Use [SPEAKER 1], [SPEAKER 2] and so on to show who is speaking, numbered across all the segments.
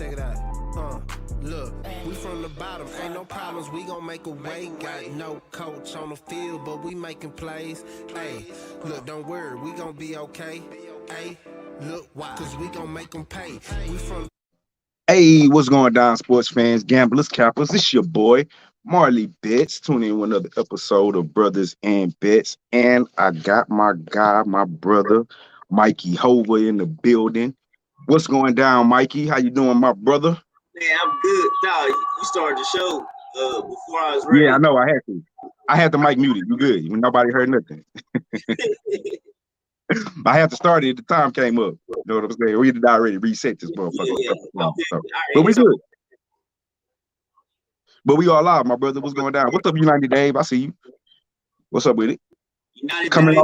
[SPEAKER 1] check it out. Look, we from the bottom, ain't no problems, we gon' make a way. Got no coach on the field, but we making plays. Hey, look, don't worry, we gon' be okay. Hey, look, why? Cause we gon' make them pay. We from.
[SPEAKER 2] Hey, what's going down, sports fans, gamblers, cappers? It's your boy, Marley Betts, tuning in with another episode of Brothers and Bets. And I got my guy, my brother, Mikey Hova in the building. What's going down, Mikey? How you doing, my brother?
[SPEAKER 3] Man, I'm good. Dog, you started the show before I was
[SPEAKER 2] Yeah,
[SPEAKER 3] ready.
[SPEAKER 2] I know. I had to. I had the mic muted. You good? Nobody heard nothing. I had to start it. The time came up. You know what I'm saying? We had already reset this motherfucker.
[SPEAKER 3] Yeah.
[SPEAKER 2] So,
[SPEAKER 3] All
[SPEAKER 2] but
[SPEAKER 3] right,
[SPEAKER 2] we
[SPEAKER 3] so
[SPEAKER 2] good. But we all live, my brother. What's going down? What's up, United Dave? I see you. What's up with it?
[SPEAKER 3] United
[SPEAKER 2] Coming
[SPEAKER 3] Day.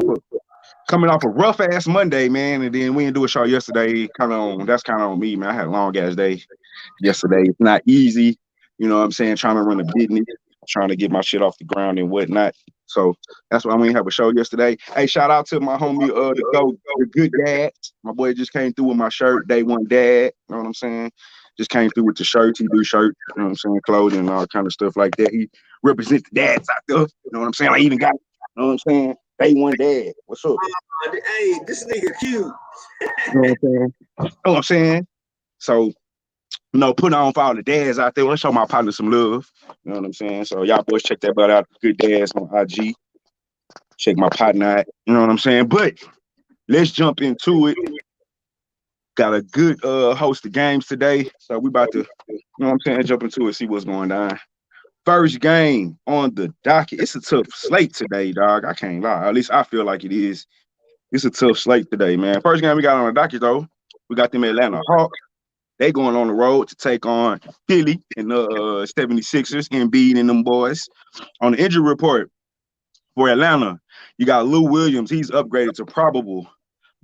[SPEAKER 2] off a rough ass Monday, man, and then we didn't do a show yesterday. That's kind of on me, man. I had a long ass day yesterday. It's not easy, you know what I'm saying? Trying to run a business, trying to get my shit off the ground and whatnot. So that's why we didn't have a show yesterday. Hey, shout out to my homie, the good dad. My boy just came through with my shirt, day one dad. You know what I'm saying? Just came through with the shirts. He do shirts, you know what I'm saying, clothing and all kind of stuff like that. He represents the dads out there. You know what I'm saying? I even got, you know what I'm saying? Day one dad. What's up?
[SPEAKER 3] Hey, this nigga cute.
[SPEAKER 2] You know what I'm saying? You know what I'm saying? So, putting on for all the dads out there. Let's show my partner some love. You know what I'm saying? So y'all boys check that butt out. Good dads on IG. Check my partner out. You know what I'm saying? But let's jump into it. Got a good host of games today. So we about to, you know what I'm saying, jump into it, see what's going down. First game on the docket. It's a tough slate today, dog. I can't lie. At least I feel like it is. It's a tough slate today, man. First game we got on the docket, though, we got them Atlanta Hawks. They going on the road to take on Philly and the 76ers, Embiid and them boys. On the injury report for Atlanta, you got Lou Williams. He's upgraded to probable.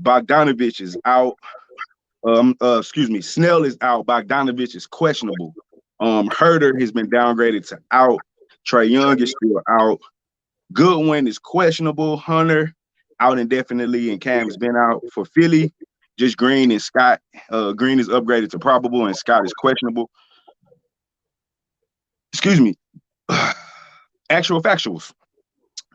[SPEAKER 2] Bogdanovich is out. Snell is out. Bogdanovich is questionable. Herder has been downgraded to out. Trae Young is still out. Goodwin is questionable. Hunter out indefinitely, and Cam's been out for Philly. Just Green and Scott. Green is upgraded to probable, and Scott is questionable. Excuse me. Actual factuals.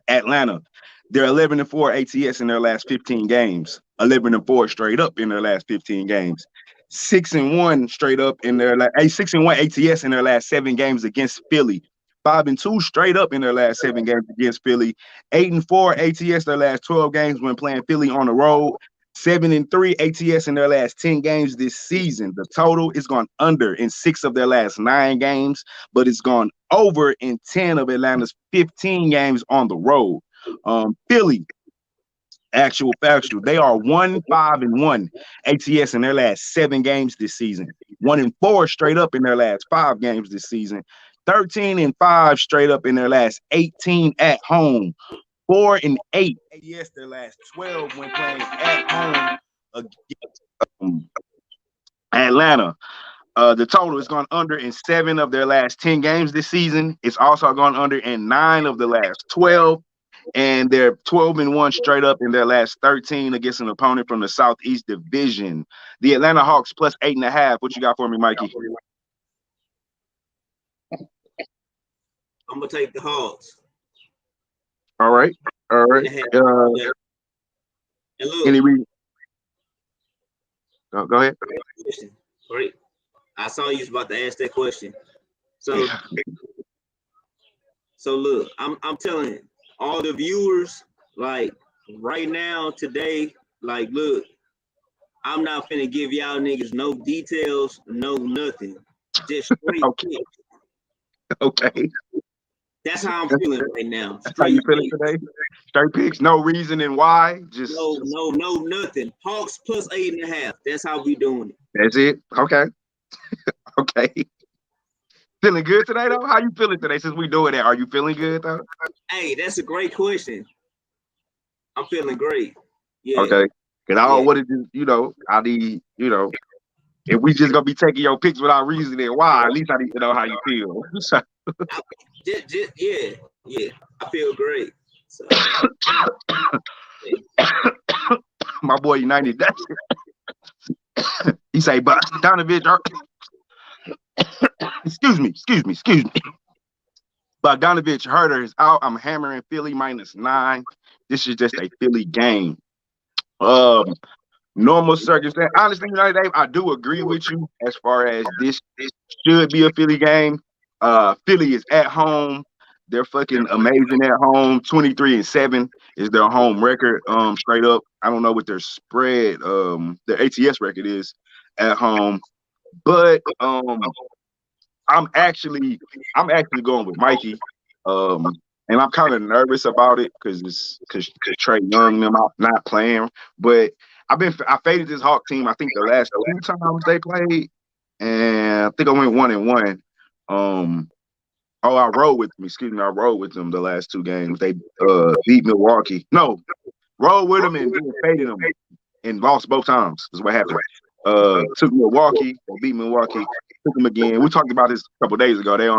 [SPEAKER 2] Atlanta, they're 11-4 ATS in their last 15 games. 11-4 straight up in their last 15 games. 6-1 straight up in their 6-1 ATS in their last 7 games against Philly. 5-2 straight up in their last 7 games against Philly. 8-4 ATS their last 12 games when playing Philly on the road. 7-3 ATS in their last 10 games this season. The total is gone under in 6 of their last 9 games, but it's gone over in 10 of Atlanta's 15 games on the road. Philly, actual factual, they are 1-5-1 ATS in their last 7 games this season. 1-4 straight up in their last 5 games this season. 13-5 straight up in their last 18 at home. 4-8 ATS their last 12 when playing at home against Atlanta. The total has gone under in 7 of their last 10 games this season. It's also gone under in 9 of the last 12. And they're 12-1 straight up in their last 13 against an opponent from the Southeast Division. The Atlanta Hawks plus 8.5. What you got for me, Mikey?
[SPEAKER 3] I'm gonna take the Hawks.
[SPEAKER 2] All right.
[SPEAKER 3] And look,
[SPEAKER 2] Any reason? Go ahead.
[SPEAKER 3] Great. I saw you was about to ask that question. So look, I'm telling all the viewers, like right now, today, like look, I'm not finna give y'all niggas no details, no nothing. Just straight picks.
[SPEAKER 2] Okay.
[SPEAKER 3] That's how I'm feeling right now.
[SPEAKER 2] That's how you feeling today? Straight picks, no reason and why. Just
[SPEAKER 3] no, nothing. Hawks plus 8.5. That's how we doing it.
[SPEAKER 2] That's it. Okay. Okay. Feeling good today though? How you feeling today since we doing that? Are you feeling good though?
[SPEAKER 3] Hey, that's a great question. I'm feeling great. Yeah.
[SPEAKER 2] Okay. Cause I don't want to do, I need, if we just gonna be taking your picks without reason and why, at least I need to know how you feel.
[SPEAKER 3] Yeah. I feel great. So.
[SPEAKER 2] My boy United, he say, but Donovan, excuse me. Bogdanovich Herter is out. I'm hammering Philly -9. This is just a Philly game. Um, Normal circumstance. Honestly, Dave, I do agree with you as far as this should be a Philly game. Philly is at home. They're fucking amazing at home. 23-7 is their home record. Straight up. I don't know what their spread, their ATS record is at home. But I'm actually going with Mikey. And I'm kind of nervous about it because Trey Young them out not playing. But I faded this Hawk team. I think the last 2 times they played, and I think I went 1-1. I rode with them. Excuse me, I rode with them the last 2 games. They beat Milwaukee. No, rode with them and then faded them and lost both times. Is what happened. Took Milwaukee, or beat Milwaukee. Took them again. We talked about this a couple days ago. They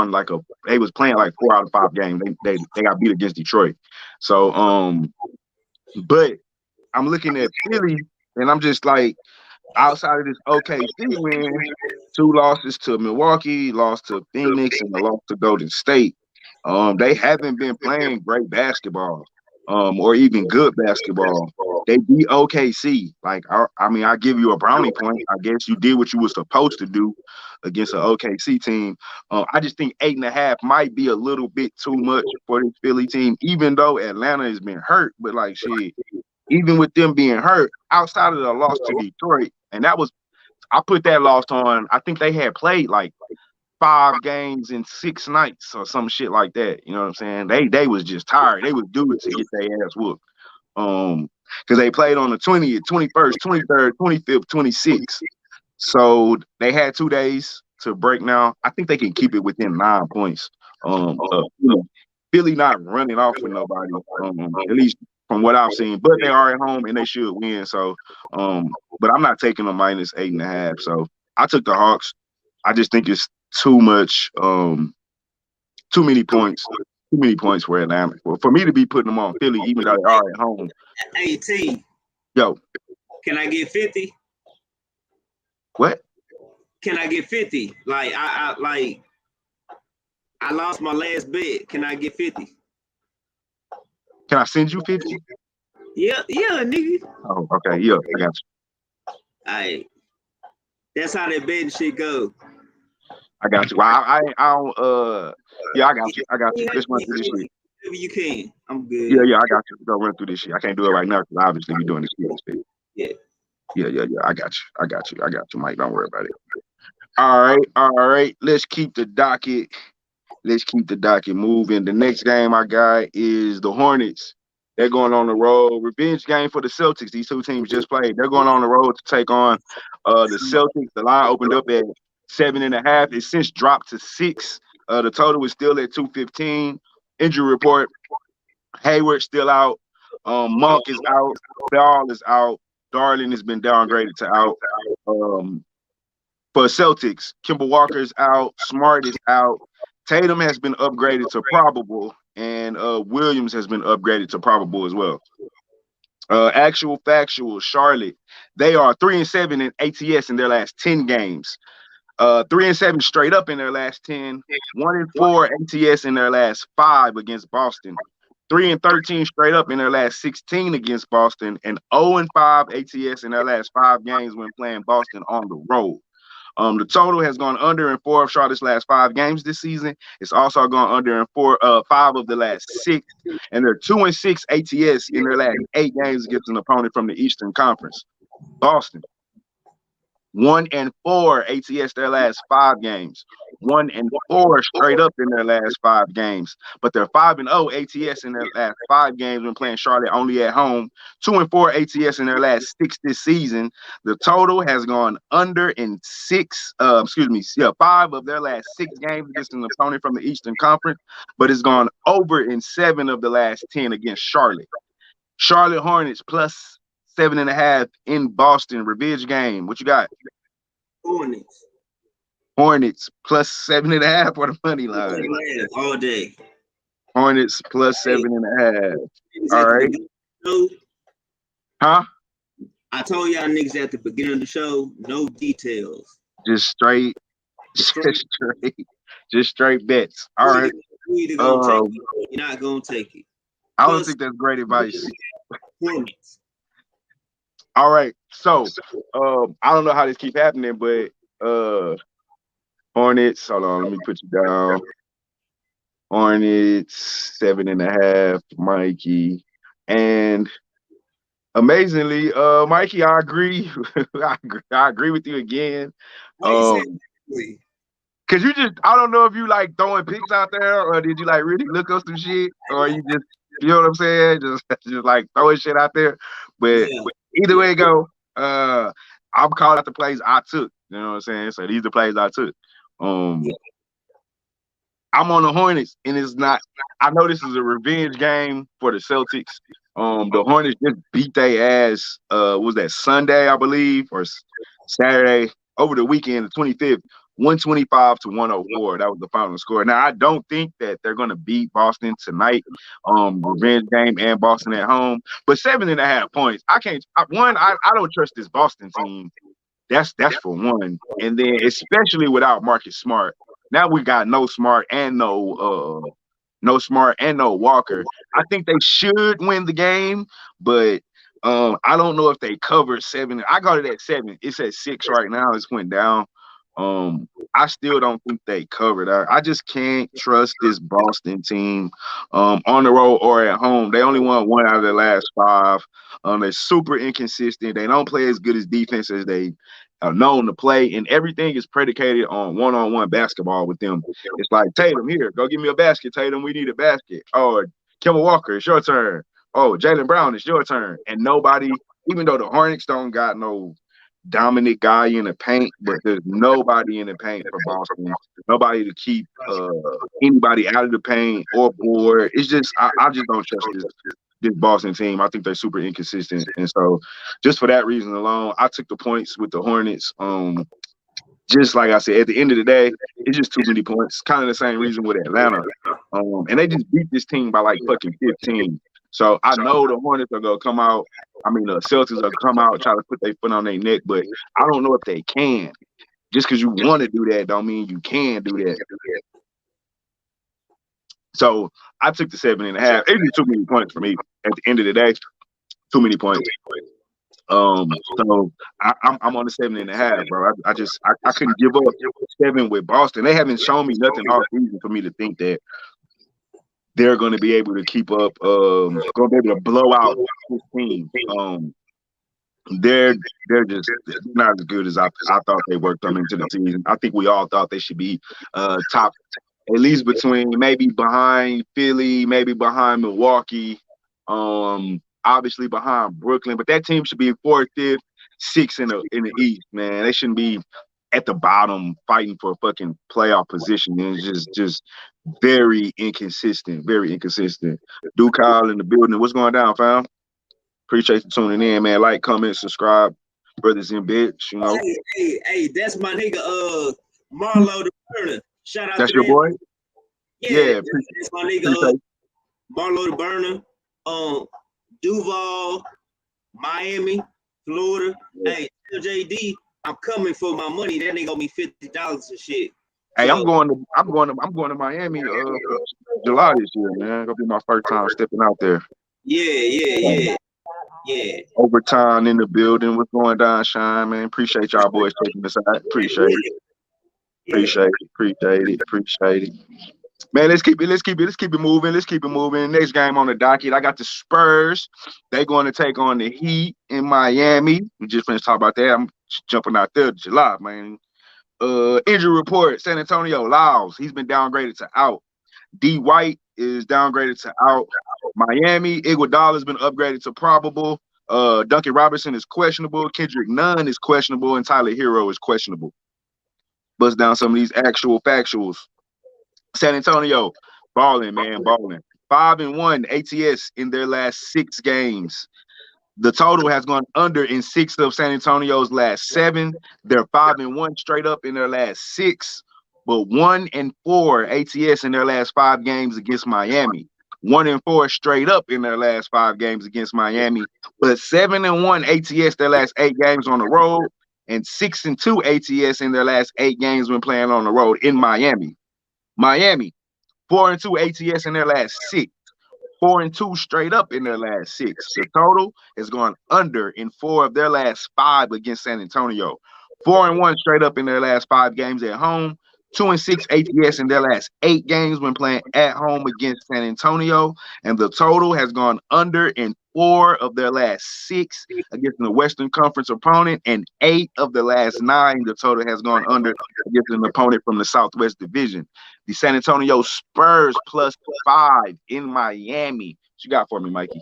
[SPEAKER 2] was playing like 4 out of 5 games. They got beat against Detroit. So but I'm looking at Philly and I'm just like, outside of this OKC win, 2 losses to Milwaukee, lost to Phoenix, and a loss to Golden State. They haven't been playing great basketball, or even good basketball. They beat OKC. Like, I mean, I give you a brownie point. I guess you did what you were supposed to do against an OKC team. I just think 8.5 might be a little bit too much for this Philly team, even though Atlanta has been hurt. But like, shit, even with them being hurt, outside of the loss to Detroit, and I put that loss on, I think they had played like 5 games in 6 nights or some shit like that. You know what I'm saying? They was just tired. They was due to get their ass whooped. Because they played on the 20th, 21st, 23rd, 25th, 26th. So they had 2 days to break now. I think they can keep it within 9 points. Philly not running off with nobody, at least from what I've seen. But they are at home and they should win. So, but I'm not taking them -8.5. So I took the Hawks. I just think it's too much, too many points. Too many points for Atlanta. For me to be putting them on Philly, even though they are at home.
[SPEAKER 3] Hey, T.
[SPEAKER 2] Yo.
[SPEAKER 3] Can I get 50?
[SPEAKER 2] What?
[SPEAKER 3] Can I get 50? Like, I lost my last bet. Can I get 50?
[SPEAKER 2] Can I send you 50?
[SPEAKER 3] Yeah, nigga.
[SPEAKER 2] Oh, okay. Yeah, I got you.
[SPEAKER 3] All right. That's how that betting shit go.
[SPEAKER 2] I got you. Well, I don't. Yeah, I got you. Let's run through this shit.
[SPEAKER 3] Whatever you can. I'm good.
[SPEAKER 2] Yeah, I got you. Go run through this shit. I can't do it right now because obviously we're doing this shit.
[SPEAKER 3] Yeah.
[SPEAKER 2] I got you, Mike. Don't worry about it. All right. Let's keep the docket moving. The next game I got is the Hornets. They're going on the road. Revenge game for the Celtics. These 2 teams just played. They're going on the road to take on the Celtics. The line opened up at 7.5. It's since dropped to 6. The total is still at 215. Injury report: Hayward still out. Monk is out. Ball is out. Darling has been downgraded to out. For Celtics, Kemba Walker's out. Smart is out. Tatum has been upgraded to probable, and Williams has been upgraded to probable as well. Actual factual, Charlotte, they are 3-7 in ATS in their last 10 games. 3-7 straight up in their last 10. 1-4 ATS in their last 5 against Boston. 3-13 straight up in their last 16 against Boston, and 0-5 ATS in their last 5 games when playing Boston on the road. The total has gone under in 4 of Charlotte's last 5 games this season. It's also gone under in 5 of the last 6, and they're 2-6 ATS in their last 8 games against an opponent from the Eastern Conference. Boston, 1-4 ATS their last 5 games. 1-4 straight up in their last 5 games. But they're 5-0 ATS in their last 5 games when playing Charlotte only at home. 2-4 ATS in their last 6 this season. The total has gone under in 5 of their last 6 games against an opponent from the Eastern Conference, but it's gone over in 7 of the last 10 against Charlotte. Charlotte Hornets plus 7.5 in Boston. Revenge game. What you got? Hornets plus 7.5 for the money line.
[SPEAKER 3] All day.
[SPEAKER 2] Hornets plus 7.5. All right. Huh?
[SPEAKER 3] I told y'all niggas at the beginning of the show, no details.
[SPEAKER 2] Just straight Just straight bets. All
[SPEAKER 3] You
[SPEAKER 2] right.
[SPEAKER 3] either gonna take
[SPEAKER 2] Um,
[SPEAKER 3] it or you're not gonna take it.
[SPEAKER 2] I don't
[SPEAKER 3] Plus
[SPEAKER 2] think that's great advice.
[SPEAKER 3] points.
[SPEAKER 2] All right. So, I don't know how this keep happening, but Hornets. Hold on, let me put you down. Hornets 7.5. Mikey, and amazingly, Mikey, I agree. I agree with you again.
[SPEAKER 3] Why you saying
[SPEAKER 2] Cause you just, I don't know if you like throwing picks out there, or did you like really look up some shit, or you just, you know what I'm saying, just like throwing shit out there. But
[SPEAKER 3] yeah,
[SPEAKER 2] either
[SPEAKER 3] yeah,
[SPEAKER 2] way it go, I'm calling out the plays I took. You know what I'm saying? So these are the plays I took. Um,
[SPEAKER 3] yeah.
[SPEAKER 2] I'm on the Hornets, and it's not. I know this is a revenge game for the Celtics. The Hornets just beat their ass. Was that Sunday, I believe, or Saturday over the weekend, the 25th, 125-104. That was the final score. Now I don't think that they're gonna beat Boston tonight. Revenge game and Boston at home, but 7.5 points. I can't. I don't trust this Boston team. That's for one. And then especially without Marcus Smart. Now we got no Smart and no Smart and no Walker. I think they should win the game, but I don't know if they cover 7. I got it at 7. It's at 6 right now. It's went down. I still don't think they covered. I just can't trust this Boston team on the road or at home. They only won 1 out of the last 5. They're super inconsistent. They don't play as good as defense as they are known to play, and everything is predicated on one-on-one basketball with them. It's like, Tatum, here, go give me a basket, Tatum. We need a basket. Oh, Kemba Walker, it's your turn. Oh, Jaylen Brown, it's your turn. And nobody, even though the Hornets don't got no dominant guy in the paint, but there's nobody in the paint for Boston. Nobody to keep anybody out of the paint or board. It's just I just don't trust this Boston team. I think they're super inconsistent, and so just for that reason alone, I took the points with the Hornets. Just like I said, at the end of the day, it's just too many points. Kind of the same reason with Atlanta, and they just beat this team by like fucking 15. So I know the Hornets are gonna come out. I mean, the Celtics are come out try to put their foot on their neck, but I don't know if they can. Just because you want to do that, don't mean you can do that. So I took the 7.5. It's just too many points for me. At the end of the day, too many points. So I'm on the 7.5, bro. I couldn't give up 7 with Boston. They haven't shown me nothing all season for me to think that they're going to be able to keep up. Going to be able to blow out this team. They're just not as good as I thought they were coming into the season. I think we all thought they should be top, at least between maybe behind Philly, maybe behind Milwaukee. Obviously behind Brooklyn, but that team should be 4th, 5th, 6th in the East, man. They shouldn't be at the bottom fighting for a fucking playoff position. It's just very inconsistent, very inconsistent. Duke Kyle in the building. What's going down, fam? Appreciate you tuning in, man. Like, comment, subscribe. Brothers in bitch, you know.
[SPEAKER 3] Hey, that's my nigga, Marlo the Burner. Shout out
[SPEAKER 2] That's
[SPEAKER 3] to
[SPEAKER 2] your
[SPEAKER 3] that.
[SPEAKER 2] boy?
[SPEAKER 3] Yeah, that's my nigga, Marlo the Burner. Duval, Miami, Florida. Hey, JD, I'm coming for my money. That nigga owe me $50 and shit.
[SPEAKER 2] Hey, I'm going to Miami July this year, man. Gonna be my first time stepping out there.
[SPEAKER 3] Yeah.
[SPEAKER 2] Overtime in the building. What's going down, Shine, man? Appreciate y'all boys taking us out. Appreciate it. Man, let's keep it moving. Next game on the docket, I got the Spurs. They're going to take on the Heat in Miami. We just finished talking about that. I'm jumping out there to July, man. Injury report: San Antonio, Lyles. He's been downgraded to out. D. White is downgraded to out. Miami, Iguodala has been upgraded to probable. Duncan Robinson is questionable. Kendrick Nunn is questionable, and Tyler Hero is questionable. Bust down some of these actual factuals. San Antonio, balling, man, balling. 5-1 ATS in their last 6 games. The total has gone under in 6 of San Antonio's last 7. They're 5-1 straight up in their last 6, but 1-4 ATS in their last 5 games against Miami. 1-4 straight up in their last 5 games against Miami, but 7-1 ATS their last 8 games on the road. and 6-2 ATS in their last 8 games when playing on the road in Miami. Miami, 4-2 ATS in their last 6. 4-2 straight up in their last 6. The total has gone under in 4 of their last 5 against San Antonio. 4-1 straight up in their last 5 games at home. 2-6 ATS in their last 8 games when playing at home against San Antonio. And the total has gone under in 4 of their last 6 against the Western Conference opponent. And 8 of the last 9, the total has gone under against an opponent from the Southwest Division. The San Antonio Spurs +5 in Miami. What you got for me, Mikey?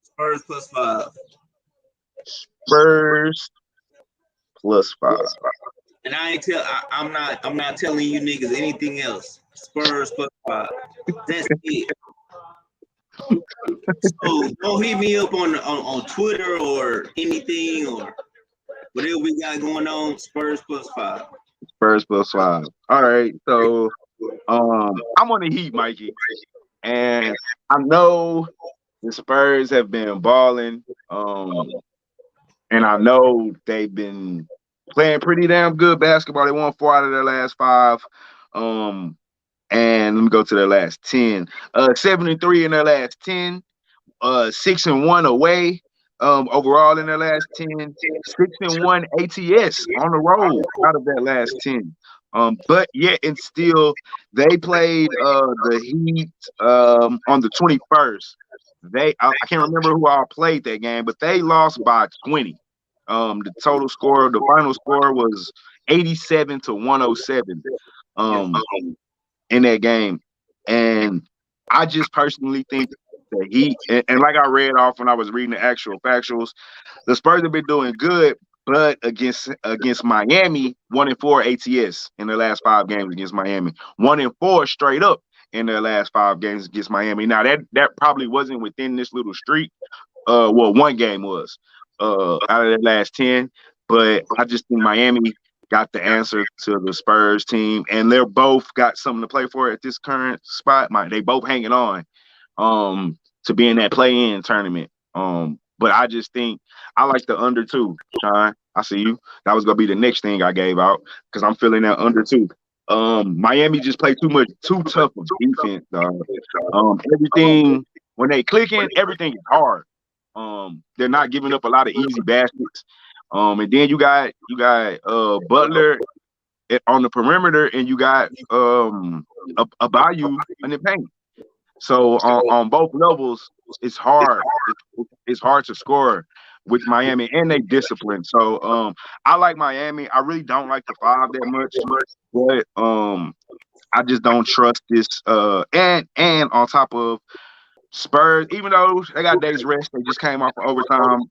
[SPEAKER 3] Spurs +5.
[SPEAKER 2] Spurs +5.
[SPEAKER 3] And I'm not telling you niggas anything else. Spurs +5. That's it. So don't hit me up on Twitter or anything or whatever we got going on. Spurs +5.
[SPEAKER 2] Spurs +5. All right. So I'm on the Heat, Mikey. And I know the Spurs have been balling. And I know they've been playing pretty damn good basketball. They won 4 out of their last 5. And let me go to their last 10. 7-3 in their last 10. 6-1 away. Overall in their last 10. 6-1 ATS on the road out of that last 10. But yet and still they played the Heat on the 21st. I can't remember who all played that game, but they lost by 20. The final score was 87-107 in that game. And I just personally think the Heat, and like I read off when I was reading the actual factuals, the Spurs have been doing good, but against Miami, 1-4 ATS in their last 5 games against Miami. 1-4 straight up in their last 5 games against Miami. Now that probably wasn't within this little streak. Well, one game was out of their last 10, but I just think Miami got the answer to the Spurs team, and they're both got something to play for at this current spot. They both hanging on to be in that play-in tournament. But I just think I like the under 2, Sean. I see you. That was gonna be the next thing I gave out because I'm feeling that under 2. Miami just played too tough of defense. Everything when they clicking, everything is hard. They're not giving up a lot of easy baskets. And then you got Butler on the perimeter, and you got a Bayou in the paint. So on both levels, it's hard. It's hard to score with Miami, and they discipline. So I like Miami. I really don't like the 5 that much, but I just don't trust this. And on top of Spurs, even though they got days rest, they just came off of overtime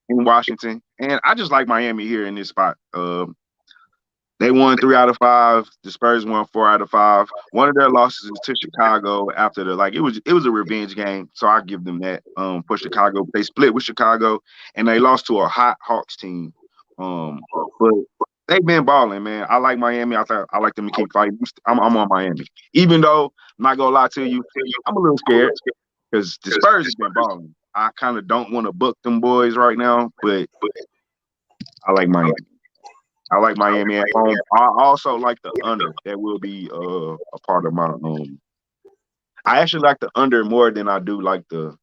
[SPEAKER 2] in Washington, and I just like Miami here in this spot. They won 3 out of 5. The Spurs won 4 out of 5. One of their losses is to Chicago after it was a revenge game, so I give them that. For Chicago, they split with Chicago and they lost to a hot Hawks team. But they've been balling, man. I like Miami. I like them to keep fighting. I'm on Miami, even though I'm not gonna lie to you, I'm a little scared because the Spurs have been balling. I kind of don't want to book them boys right now, but I like Miami. I like Miami at home. I also like the under. That will be a part of my I actually like the under more than I do like than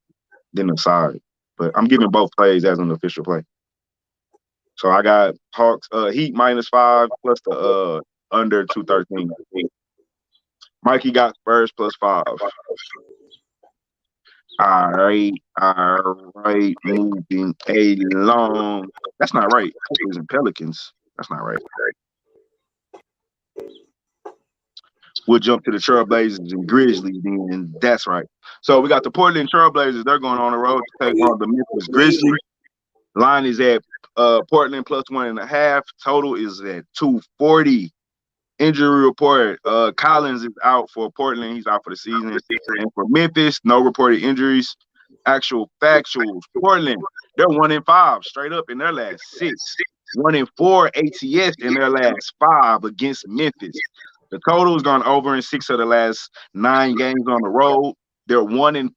[SPEAKER 2] the side. But I'm giving both plays as an official play. So I got Hawks Heat -5 plus the under 213. Mikey got Spurs +5. All right, moving along. That's not right. Lakers and Pelicans. That's not right. We'll jump to the Trailblazers and Grizzlies, then. That's right. So we got the Portland Trailblazers. They're going on the road to take on the Memphis Grizzlies. Line is at Portland +1.5. Total is at 240. Injury report. Collins is out for Portland. He's out for the season. And for Memphis, no reported injuries. Actual factuals. Portland, they're 1-5 straight up in their last 6. 1-4 ATS in their last 5 against Memphis. The total has gone over in 6 of the last 9 games on the road. They're 1-5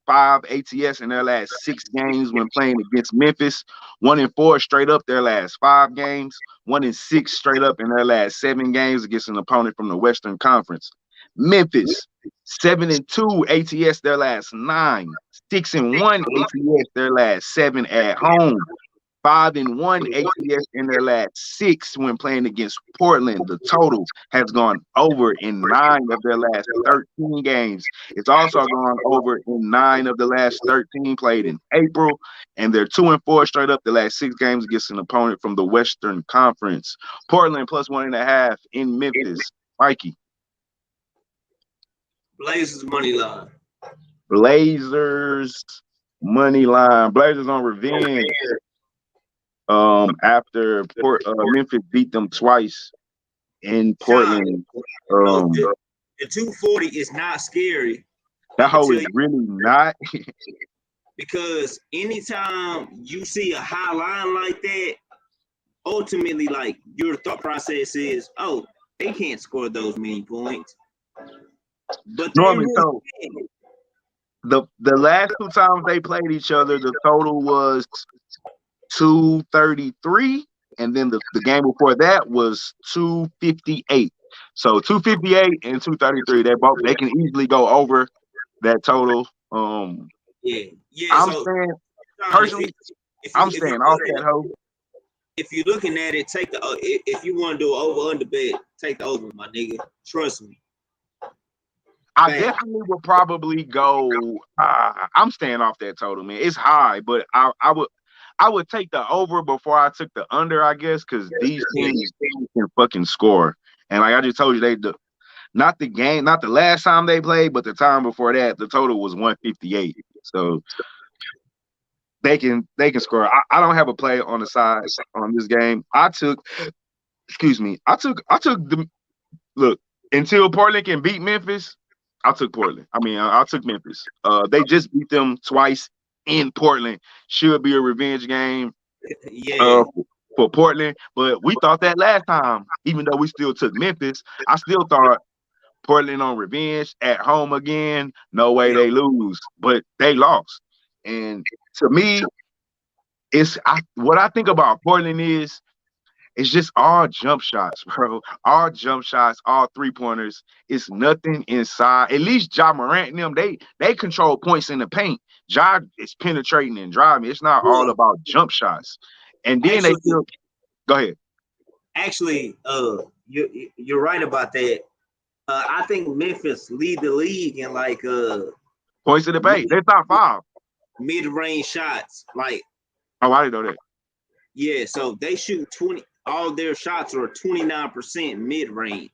[SPEAKER 2] ATS in their last 6 games when playing against Memphis. 1-4 straight up their last 5 games. 1-6 straight up in their last 7 games against an opponent from the Western Conference. Memphis 7-2 ATS their last 9. 6-1 ATS their last 7 at home. 5-1 ATS in their last 6 when playing against Portland. The total has gone over in 9 of their last 13 games. It's also gone over in 9 of the last 13 played in April, and they're 2-4 straight up the last 6 games against an opponent from the Western Conference. Portland plus 1.5 in Memphis. Mikey.
[SPEAKER 3] Blazers money line.
[SPEAKER 2] Blazers money line. Blazers on revenge. After Memphis beat them twice in Portland.
[SPEAKER 3] The 240 is not scary.
[SPEAKER 2] That hoe is really not.
[SPEAKER 3] Because anytime you see a high line like that, ultimately, like, your thought process is, oh, they can't score those many points. But
[SPEAKER 2] Normally, so the last 2 times they played each other, the total was 233, and then the game before that was 258. So 258 and 233, they can easily go over that total.
[SPEAKER 3] Yeah.
[SPEAKER 2] I'm
[SPEAKER 3] so,
[SPEAKER 2] saying personally, I'm staying off that hoe.
[SPEAKER 3] If you're looking at it, take the if you want to do an over-under bet, take the over, my nigga. Trust me.
[SPEAKER 2] I definitely would probably go. I'm staying off that total, man. It's high, but I would take the over before I took the under, I guess, because these teams can fucking score. And like I just told you, not the last time they played, but the time before that, the total was 158. So they can score. I don't have a play on the side on this game. I took the look until Portland can beat Memphis. I took Portland. I took Memphis. They just beat them twice in Portland. Should be a revenge game for Portland. But we thought that last time, even though we still took Memphis, I still thought Portland on revenge at home again. No way they lose, but they lost. And to me, what I think about Portland is it's just all jump shots, bro. All jump shots, all 3-pointers. It's nothing inside. At least Ja Morant and them, they control points in the paint. Ja is penetrating and driving. It's not all about jump shots. And then they still go ahead.
[SPEAKER 3] Actually, you're right about that. I think Memphis lead the league in like
[SPEAKER 2] points in the paint. They're top 5.
[SPEAKER 3] Mid-range shots. Like,
[SPEAKER 2] oh, I didn't know that.
[SPEAKER 3] Yeah, so they shoot 20. All their shots are 29% mid-range.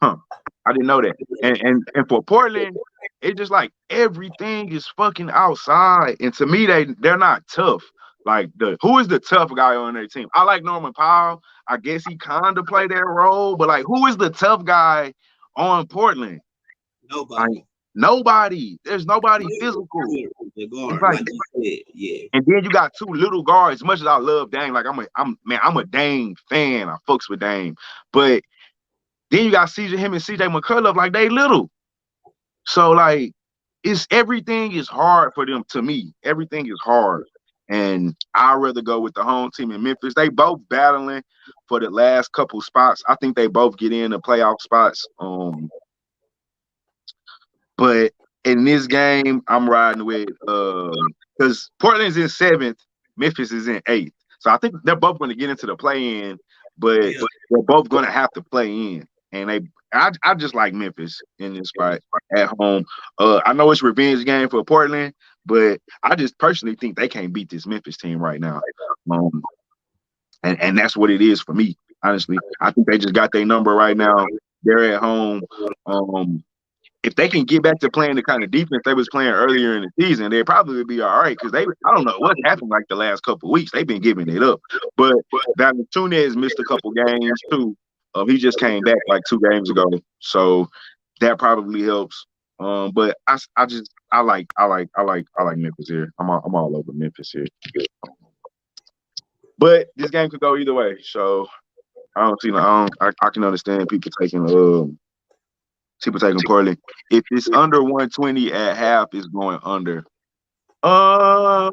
[SPEAKER 2] Huh. I didn't know that. And for Portland, it's just like everything is fucking outside. And to me, they're not tough. Like who is the tough guy on their team? I like Norman Powell. I guess he kind of play that role, but like who is the tough guy on Portland?
[SPEAKER 3] Nobody.
[SPEAKER 2] Nobody. There's nobody physical.
[SPEAKER 3] The guard, like you said, yeah.
[SPEAKER 2] And then you got 2 little guards. As much as I love Dame, like I'm a Dame fan. I fucks with Dame. But then you got him and CJ McCullough, like they little. So like everything is hard for them. To me, everything is hard. And I'd rather go with the home team in Memphis. They both battling for the last couple spots. I think they both get in the playoff spots. But in this game, I'm riding with because Portland's in 7th, Memphis is in 8th. So I think they're both going to get into the play-in, but they're both going to have to play in. And I just like Memphis in this spot at home. I know it's a revenge game for Portland, but I just personally think they can't beat this Memphis team right now. And that's what it is for me, honestly. I think they just got their number right now. They're at home. If they can get back to playing the kind of defense they was playing earlier in the season, they probably would be all right. Because I don't know what happened like the last couple of weeks. They've been giving it up. But Valanciunas missed a couple games too. He just came back like 2 games ago, so that probably helps. But I like Memphis here. I'm all over Memphis here. But this game could go either way, so I don't see I can understand people taking People taking Portland. If it's under 120 at half, it's going under. I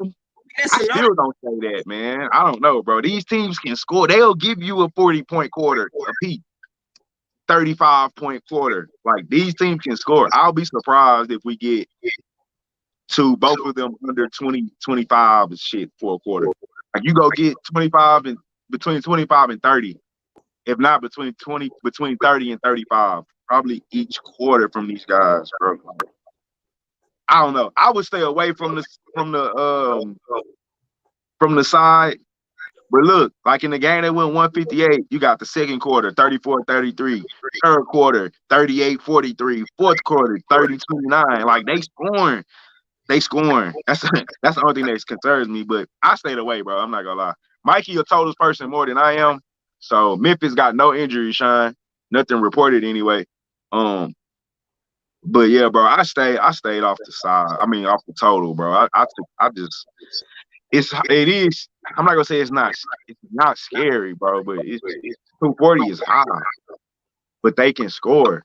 [SPEAKER 2] still don't say that, man. I don't know, bro. These teams can score. They'll give you a 40-point quarter apiece, 35-point quarter. Like, these teams can score. I'll be surprised if we get to both of them under 20, 25 and shit for a quarter. Like, you go get 25 and between 25 and 30. If not between 30 and 35, probably each quarter from these guys, bro. I don't know. I would stay away from the side. But look, like in the game that went 158, you got the second quarter, 34-33, third quarter, 38-43, fourth quarter, 30-29. Like, they scoring. That's the only thing that concerns me. But I stayed away, bro. I'm not gonna lie. Mikey a totals person more than I am. So Memphis got no injury, Sean. Nothing reported anyway. But yeah, bro, I stayed off the side. I mean, off the total, bro. It is. I'm not gonna say it's not scary, bro, but it's 240 is high, but they can score.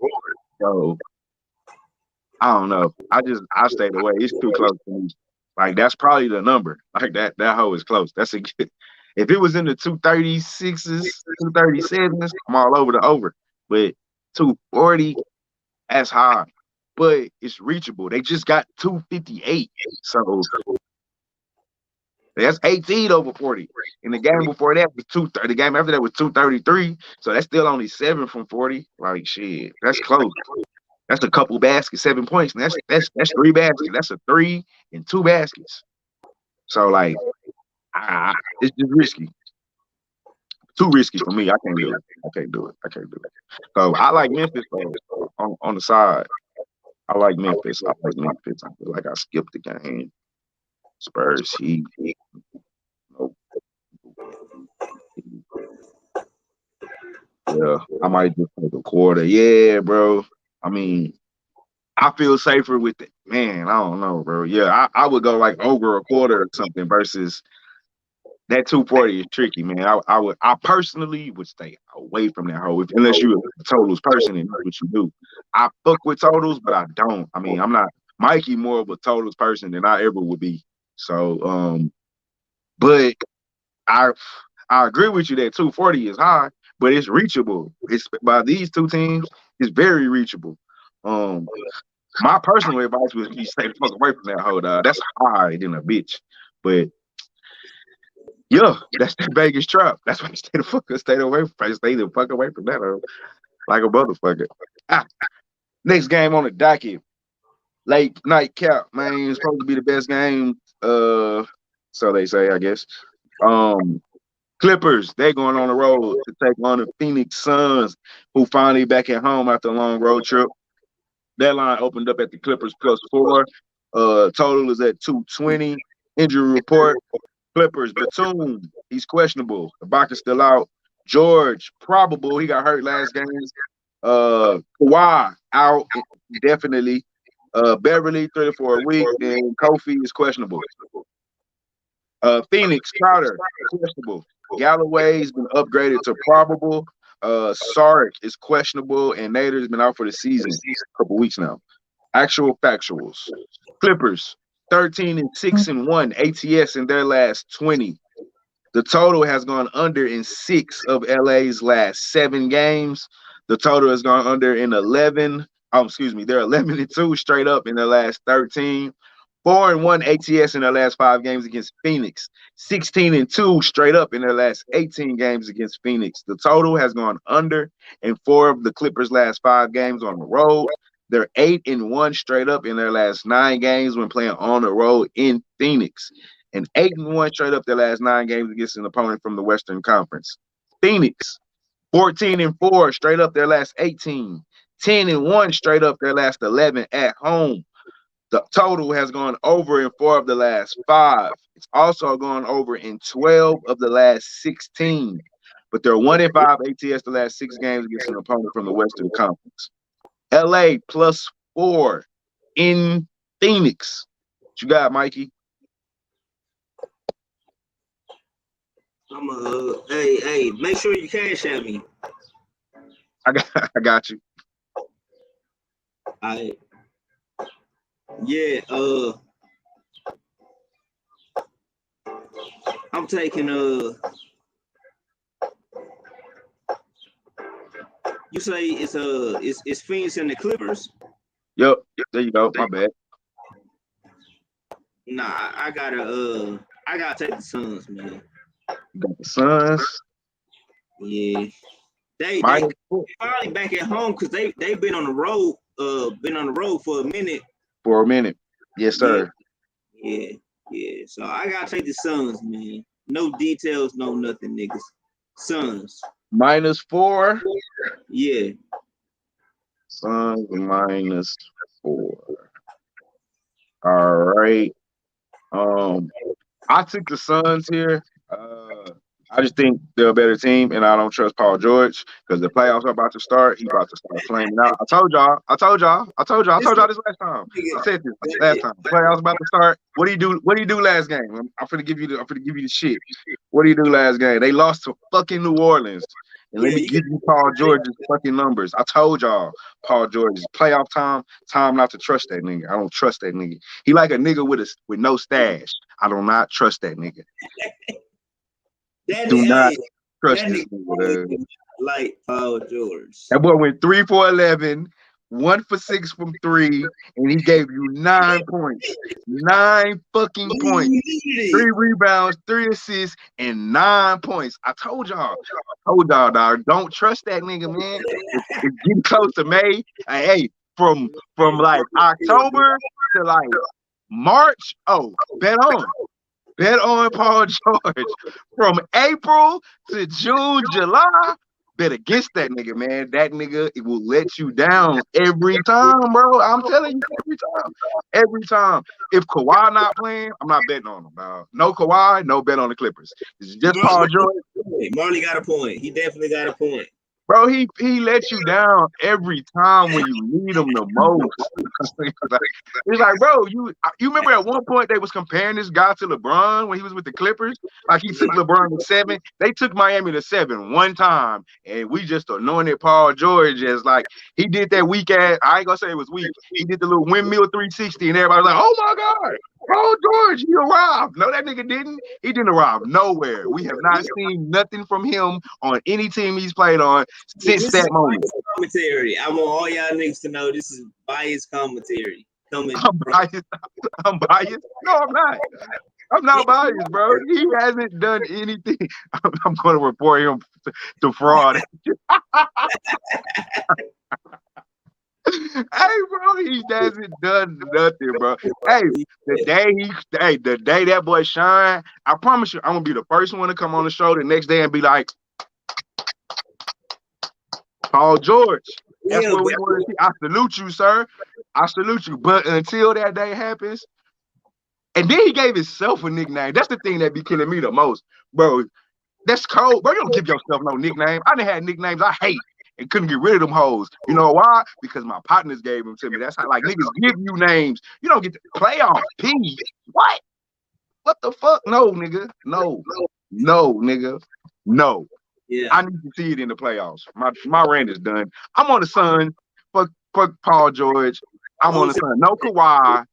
[SPEAKER 2] So I don't know. I stayed away. It's too close to me. Like, that's probably the number. Like, that hoe is close. That's a good. If it was in the 236s, 237s, I'm all over the over. But 240, that's high. But it's reachable. They just got 258. So that's 18 over 40. And the game before that was 230. The game after that was 233. So that's still only 7 from 40. Like, shit, that's close. That's a couple baskets, 7 points. And that's 3 baskets. That's a 3 and 2 baskets. So, like, it's just risky. Too risky for me. I can't do it. So I like Memphis on the side. I like Memphis. I feel like I skipped the game. Spurs, Heat. Nope. Yeah, I might just take a quarter. Yeah, bro. I mean, I feel safer with it. Man, I don't know, bro. Yeah, I would go like over a quarter or something versus that 240 is tricky, man. I personally would stay away from that hole unless you're a totals person and that's what you do. I fuck with totals, but I don't. I mean, I'm not Mikey more of a totals person than I ever would be. So, but I agree with you that 240 is high, but it's reachable. It's by these two teams, it's very reachable. My personal advice would be stay the fuck away from that hole, dog. That's high than a bitch. But yeah, that's the Vegas trap. That's why you stay the fuck away from that hole. Like a motherfucker. Next game on the docket. Late night cap, man. It's supposed to be the best game. So they say, I guess. Clippers, they're going on the road to take on the Phoenix Suns, who finally back at home after a long road trip. That line opened up at the Clippers +4. Total is at 220. Injury report. Clippers, Batum, he's questionable. Ibaka's still out. George, probable. He got hurt last game. Kawhi, out definitely. Beverly, 3 for a week. And Kofi is questionable. Phoenix, Crowder, questionable. Galloway's been upgraded to probable. Sark is questionable. And Nader's been out for the season. A couple weeks now. Actual factuals. Clippers, 13-6-1 ATS in their last 20. The total has gone under in 6 of LA's last 7 games. The total has gone under in 11. They're 11-2 straight up in their last 13. 4-1 ATS in their last 5 games against Phoenix. 16-2 straight up in their last 18 games against Phoenix. The total has gone under in 4 of the Clippers' last 5 games on the road. They're 8-1 straight up in their last 9 games when playing on the road in Phoenix. And 8-1 straight up their last 9 games against an opponent from the Western Conference. Phoenix, 14-4 straight up their last 18. 10-1 straight up their last 11 at home. The total has gone over in 4 of the last 5. It's also gone over in 12 of the last 16. But they're 1-5 ATS the last 6 games against an opponent from the Western Conference. LA +4 in Phoenix. What you got, Mikey?
[SPEAKER 3] Hey, make sure you cash at me.
[SPEAKER 2] I got you.
[SPEAKER 3] I yeah. I'm taking You say it's Phoenix and the Clippers?
[SPEAKER 2] Yep. There you go. My bad.
[SPEAKER 3] Nah, I gotta take the Suns, man.
[SPEAKER 2] You got the Suns.
[SPEAKER 3] Yeah, they
[SPEAKER 2] -4
[SPEAKER 3] finally back at home because they've been on the road for a minute.
[SPEAKER 2] for a minute. Yes, sir.
[SPEAKER 3] Yeah. So I gotta take the Suns, man. No details, no nothing, niggas. Suns.
[SPEAKER 2] -4.
[SPEAKER 3] Yeah.
[SPEAKER 2] Suns -4. All right. I took the Suns here. I just think they're a better team, and I don't trust Paul George because the playoffs are about to start. He about to start flaming out. I told y'all this last time. I said this last time. The playoffs about to start. What do you do? What do you do last game? I'm finna give you the shit. What do you do last game? They lost to fucking New Orleans. And let me give you Paul George's fucking numbers. I told y'all, Paul George's playoff time not to trust that nigga. I don't trust that nigga. He like a nigga with no stash. I do not trust that nigga. Do not trust this nigga.
[SPEAKER 3] Like Paul George.
[SPEAKER 2] That boy went 3 for 11, 1 for 6 from 3, and he gave you 9 points. 9 fucking points. 3 rebounds, 3 assists, and 9 points. I told y'all, dog. Don't trust that nigga, man. It's getting close to May. Hey, from like October to like March. Oh, bet on. Bet on Paul George. From April to June, July, bet against that nigga, man. That nigga, it will let you down every time, bro. I'm telling you, every time. If Kawhi not playing, I'm not betting on him, dog. No Kawhi, no bet on the Clippers. It's just Paul George.
[SPEAKER 3] Marley got a point. He definitely got a point.
[SPEAKER 2] Bro, he lets you down every time when you need him the most. It's like, bro, you remember at one point they was comparing this guy to LeBron when he was with the Clippers? Like he took LeBron to 7. They took Miami to 7 one time, and we just anointed Paul George as like he did that weak ass. I ain't gonna say it was weak. He did the little windmill 360, and everybody was like, "Oh my God, Paul George, he arrived." No, that nigga didn't. He didn't arrive nowhere. We have not seen nothing from him on any team he's played on since that moment.
[SPEAKER 3] Commentary. I want all y'all niggas to know this is biased commentary.
[SPEAKER 2] I'm biased. No, I'm not. I'm not biased, bro. He hasn't done anything. I'm going to report him to fraud. Hey, bro, he hasn't done nothing, bro. Hey, the day that boy shine, I promise you, I'm gonna be the first one to come on the show the next day and be like, Paul George. That's what we want to see. I salute you, sir. I salute you. But until that day happens, and then he gave himself a nickname. That's the thing that be killing me the most, bro. That's cold, bro. You don't give yourself no nickname. I done had nicknames I hate and couldn't get rid of them hoes. You know why? Because my partners gave them to me. That's how like niggas give you names. You don't get to playoff P. What? What the fuck? No, nigga. No, nigga. No.
[SPEAKER 3] Yeah.
[SPEAKER 2] I need to see it in the playoffs. My rant is done. I'm on the Suns. Fuck Paul George. I'm on the Suns. No Kawhi.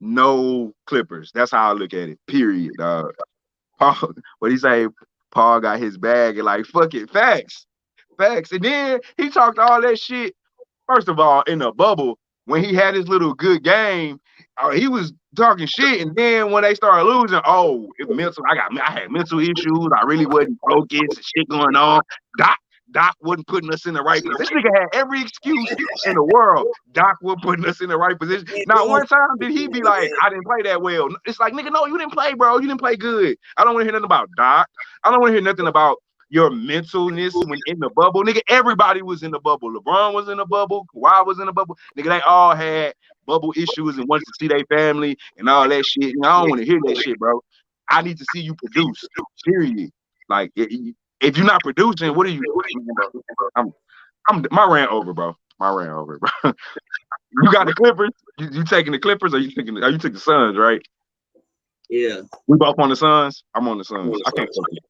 [SPEAKER 2] No Clippers. That's how I look at it. Period, dog. Paul, what he say? Paul got his bag and like, fuck it. Facts. And then he talked all that shit. First of all, in the bubble, when he had his little good game, he was talking shit. And then when they started losing, I had mental issues. I really wasn't focused. Shit going on. Doc wasn't putting us in the right position. This nigga had every excuse in the world. Doc wasn't putting us in the right position. Not one time did he be like, I didn't play that well. It's like, nigga, no, you didn't play, bro. You didn't play good. I don't want to hear nothing about Doc. I don't want to hear nothing about your mentalness when in the bubble. Nigga, everybody was in the bubble. LeBron was in the bubble. Kawhi was in the bubble. Nigga, they all had bubble issues and wanted to see their family and all that shit. You know, I don't want to hear that shit, bro. I need to see you produce, period. Like, if you're not producing, what are you doing, bro? My rant over, bro. You got the Clippers. You taking the Clippers, or you took the Suns, right?
[SPEAKER 3] Yeah.
[SPEAKER 2] We both on the Suns. I'm on the Suns.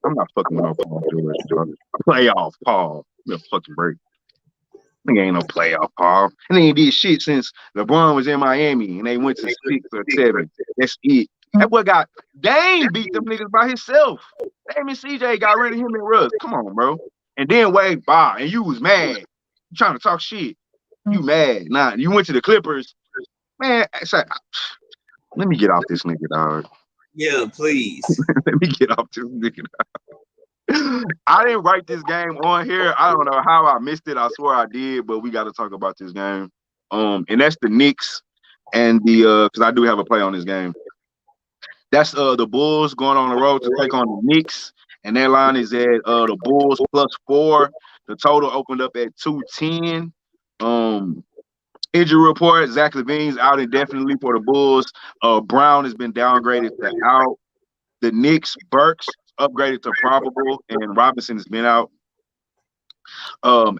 [SPEAKER 2] I'm not fucking with no Paul George. Playoff Paul. Give me a fucking break. Nigga ain't no playoff, Paul. And they ain't did shit since LeBron was in Miami and they went to 6 or 7. That's it. That boy got Dame beat them niggas by himself. Dame and CJ got rid of him and Russ. Come on, bro. And then Wade bye, and you was mad. You trying to talk shit. You mad. Nah, you went to the Clippers. Man, let me get off this nigga, dog.
[SPEAKER 3] Yeah, please.
[SPEAKER 2] Let me get off this nigga, dog. I didn't write this game on here. I don't know how I missed it. I swear I did, but we got to talk about this game. And that's the Knicks and the because I do have a play on this game. That's the Bulls going on the road to take on the Knicks, and that line is at the Bulls +4. The total opened up at 210. Injury report: Zach LaVine's out indefinitely for the Bulls. Brown has been downgraded to out. The Knicks, Burks upgraded to probable, and Robinson has been out.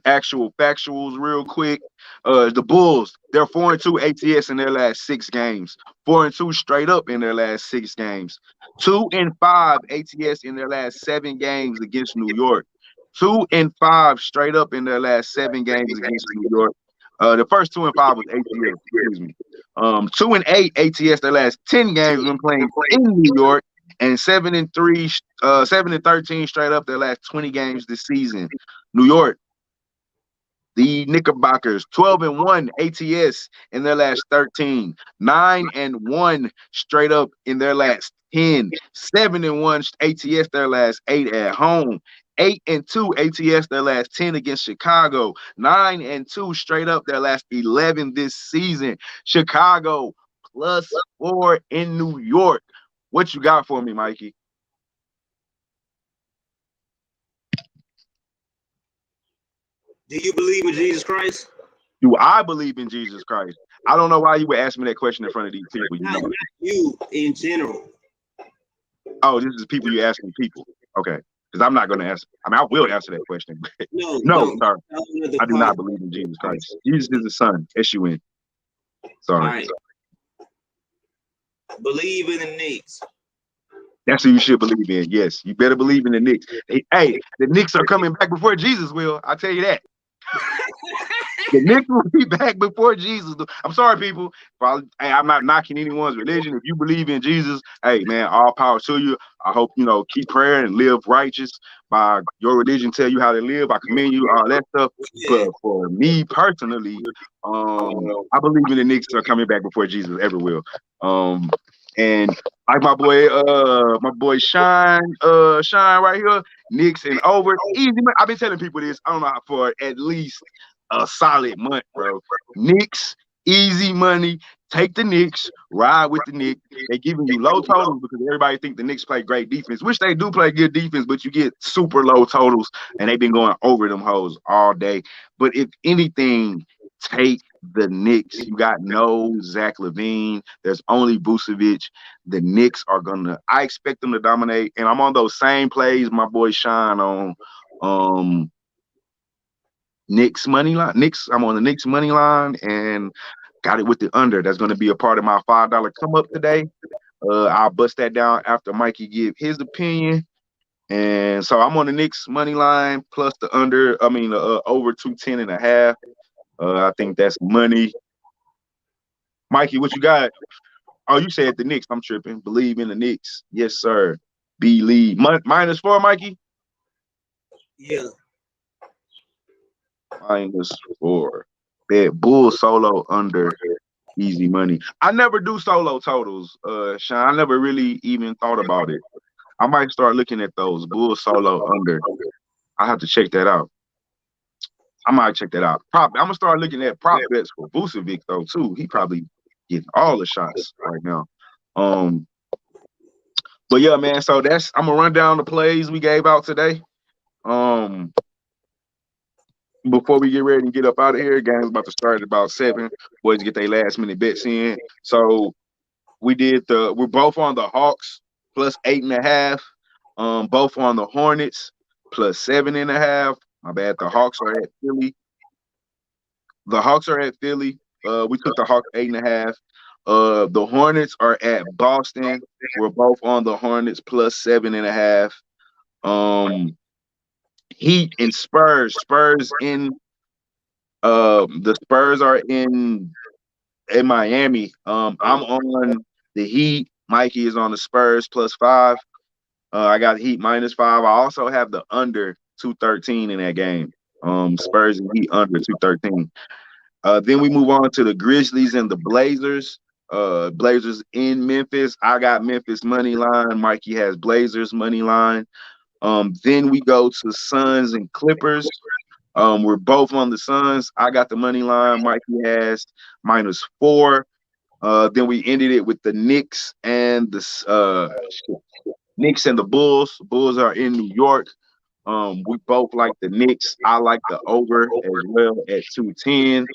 [SPEAKER 2] Actual factuals real quick. The Bulls, they're 4-2 ATS in their last 6 games. 4-2 straight up in their last 6 games. 2-5 ATS in their last 7 games against New York. 2-5 straight up in their last 7 games against New York. The first 2-5 was ATS, excuse me. 2-8 ATS their last 10 games when playing in New York, and 7-3, 7-13 straight up their last 20 games this season. New York, the Knickerbockers, 12-1 ATS in their last 13, 9-1 straight up in their last 10, 7-1 ATS their last 8 at home, 8-2 ATS their last 10 against Chicago, 9-2 straight up their last 11 this season. Chicago +4 in New York. What you got for me, Mikey?
[SPEAKER 3] Do you believe in Jesus Christ?
[SPEAKER 2] Do I believe in Jesus Christ? I don't know why you would ask me that question in front of these people.
[SPEAKER 3] Not you in general.
[SPEAKER 2] Oh, this is people you asking people. Okay. Because I'm not going to answer. I mean, I will answer that question. But no, sir. I do not believe in Jesus Christ. Jesus is the Son. S-U-N. Sorry.
[SPEAKER 3] All right. Believe in the Knicks.
[SPEAKER 2] That's who you should believe in. Yes. You better believe in the Knicks. Hey, the Knicks are coming back before Jesus will. I'll tell you that. The Knicks will be back before Jesus. I'm sorry, people. I'm not knocking anyone's religion. If you believe in Jesus, hey, man, all power to you. I hope, keep praying and live righteous by your religion, tell you how to live. I commend you, all that stuff. But for me personally, I believe in the Knicks are coming back before Jesus ever will. And like my boy Shine right here, Knicks and over. Easy. I've been telling people this, I don't know, for at least a solid month, bro. Knicks, easy money. Take the Knicks, ride with the Knicks. They're giving you low totals because everybody think the Knicks play great defense, which they do play good defense, but you get super low totals, and they've been going over them hoes all day. But if anything, take the Knicks. You got no Zach LaVine. There's only Vucevic. The Knicks are I expect them to dominate, and I'm on those same plays my boy Shine on. Knicks money line. I'm on the Knicks money line and got it with the under. That's going to be a part of my $5 come up today. I'll bust that down after Mikey give his opinion. And so I'm on the Knicks money line plus the under. Over 210.5. I think that's money. Mikey, what you got? Oh, you said the Knicks. I'm tripping. Believe in the Knicks. Yes, sir. Believe. -4, Mikey?
[SPEAKER 3] Yeah.
[SPEAKER 2] -4. Bet Bull solo under easy money. I never do solo totals, Sean. I never really even thought about it. I might start looking at those Bull solo under. I have to check that out. I might check that out. I'm gonna start looking at prop bets for Vucevic though too. He probably getting all the shots right now. But yeah, man. So I'm gonna run down the plays we gave out today. Before we get ready and get up out of here, game's about to start at about 7. Boys get their last minute bets in. So we're both on the Hawks +8.5. Both on the Hornets +7.5. My bad. The Hawks are at Philly. We took the Hawks 8.5. The Hornets are at Boston. We're both on the Hornets +7.5. Heat and Spurs. Spurs in The Spurs are in Miami. I'm on the Heat. Mikey is on the Spurs +5. I got Heat -5. I also have the under 213 in that game. Spurs and Heat under 213. Then we move on to the Grizzlies and the Blazers. Blazers in Memphis. I got Memphis money line. Mikey has Blazers money line. Then we go to Suns and Clippers. We're both on the Suns. I got the money line. Mikey has -4. Then we ended it with the Knicks and the Bulls. Bulls are in New York. We both like the Knicks. I like the over as well at 210.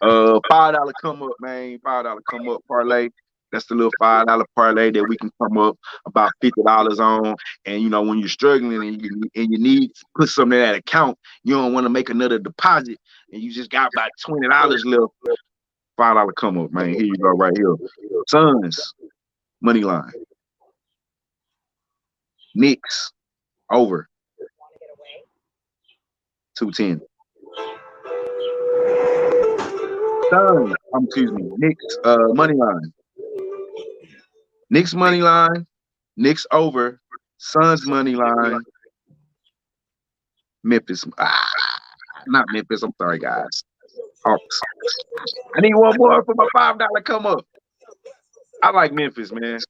[SPEAKER 2] $5 come up, man. $5 come up parlay. That's the little $5 parlay that we can come up about $50 on. And you know, when you're struggling and you need to put something in that account, you don't want to make another deposit, and you just got about $20 left. $5 come up, man. Here you go, right here. Suns money line. Knicks over 210. Suns, excuse me, Knicks money line. Knicks money line, Knicks over, Suns money line, Memphis. Not Memphis. I'm sorry, guys. Hawks. I need one more for my $5 come up. I like Memphis, man.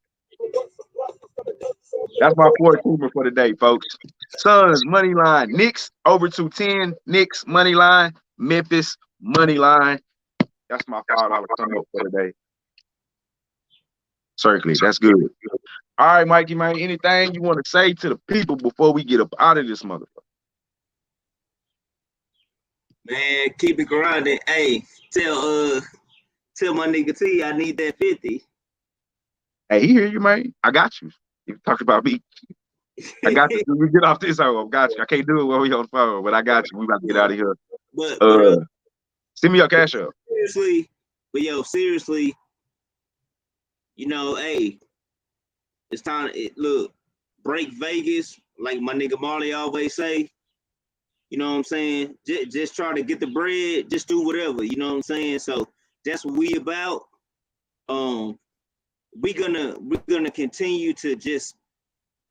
[SPEAKER 2] That's my fourth teamer for the day, folks. Suns money line, Knicks over 210, Knicks money line, Memphis money line. That's my $5 come up for the day. Circle it. That's good. All right, Mikey, man. Anything you want to say to the people before we get up out of this motherfucker?
[SPEAKER 3] Man, keep it grounded. Hey, tell my nigga T I need that 50.
[SPEAKER 2] Hey, he hear you, man. I got you. You talked about me. I got you. We get off this home. Got you. I can't do it while we on the phone, but I got you. We about to get out of here.
[SPEAKER 3] But
[SPEAKER 2] send me your cash up.
[SPEAKER 3] Seriously, you know, hey, it's time to look, break Vegas, like my nigga Marley always say. You know what I'm saying? Just try to get the bread, just do whatever, you know what I'm saying? So that's what we about. We're gonna continue to just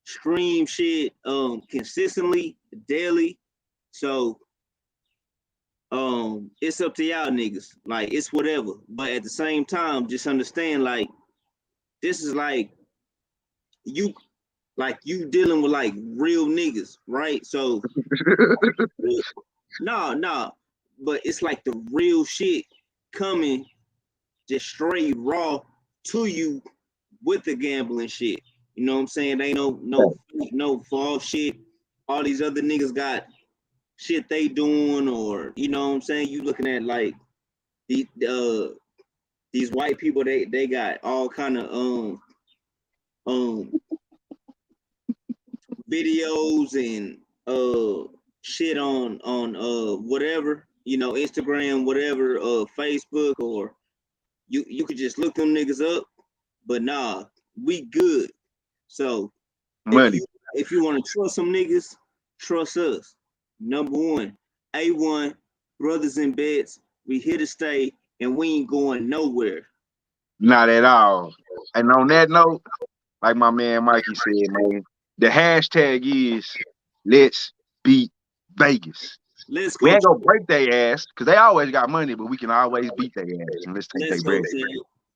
[SPEAKER 3] stream shit consistently, daily. So it's up to y'all niggas. Like, it's whatever. But at the same time, just understand, like, this is like you dealing with like real niggas, right? So no, but it's like the real shit coming just straight raw to you with the gambling shit. You know what I'm saying? They ain't no false shit. All these other niggas got shit they doing, or you know what I'm saying? You looking at like these white people, they got all kind of videos and shit on whatever, you know, Instagram, whatever, Facebook, or you could just look them niggas up. But nah, we good. So
[SPEAKER 2] Money.
[SPEAKER 3] if you want to trust some niggas, trust us. Number one, A1, brothers in beds, we here to stay, and we ain't going nowhere.
[SPEAKER 2] Not at all. And on that note, like my man Mikey said, man, the hashtag is let's beat Vegas.
[SPEAKER 3] Let's go.
[SPEAKER 2] We ain't gonna break their ass because they always got money, but we can always beat their ass and let's take their bread.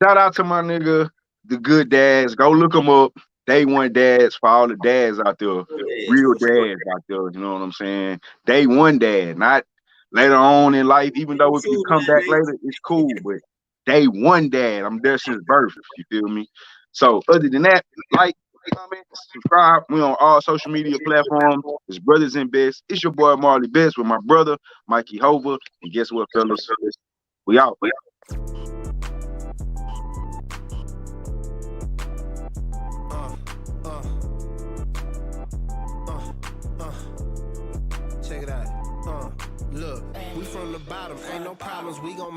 [SPEAKER 2] Shout out to my nigga, the good dads. Go look them up. Day one dads for all the dads out there. Real dads out there. You know what I'm saying? Day one dad, not later on in life. Even though if you come back later, it's cool. But day one dad, I'm there since birth. You feel me? So other than that, like, comment, subscribe. We on all social media platforms. It's Brothers in Best. It's your boy Marley Best with my brother Mikey Hova. And guess what, fellas? We out.
[SPEAKER 1] Check it out. Look, we from the bottom. Ain't no problems. We gon'